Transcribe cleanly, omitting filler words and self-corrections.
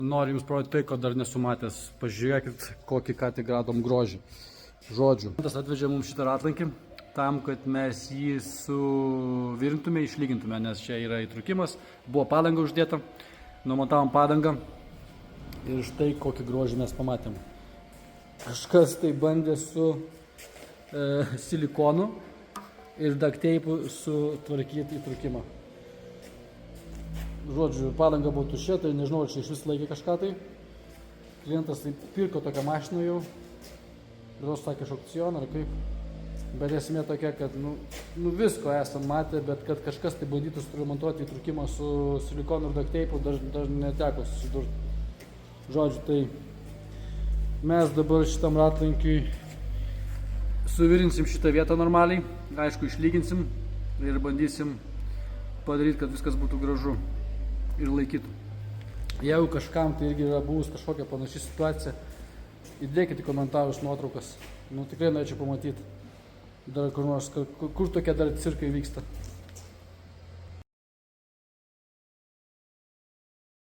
Noriu jums parodyti tai, ko dar nesu matęs. Pažiūrėkit, kokį ką tik radom grožį. Žodžiu. Tas atvežė mums šitą ratlankį tam, kad mes jį suvirintume, išlygintume, nes čia yra įtrukimas. Buvo padanga uždėta, numontavom padangą ir štai kokį grožį mes pamatėm. Kažkas tai bandė su silikonu ir duct-tape'u sutvarkyti įtrukimą. Žodžiu, padanga buvo tuščia, tai nežinau, ar čia iš vis laikė kažką tai. Klientas tai pirko tokią mašiną jau, ir tos sakė iš aukciono ar kaip. Bet esmė tokia, kad nu visko esam matę, bet kad kažkas tai bandytų suremontuoti įtrukimą su silikonu ir duct-tape'u dar neteko susidurti. Žodžiu, tai mes dabar šitam ratlankiui suvirinsim šitą vietą normaliai, aišku, išlyginsim ir bandysim padaryti, kad viskas būtų gražu ir laikytų. Jeigu kažkam tai irgi yra buvus kažkokia panaši situacija, įdėkite į komentarus nuotraukas. Tikrai norėčiau pamatyti dar kur nors, kur tokie dar cirkai vyksta.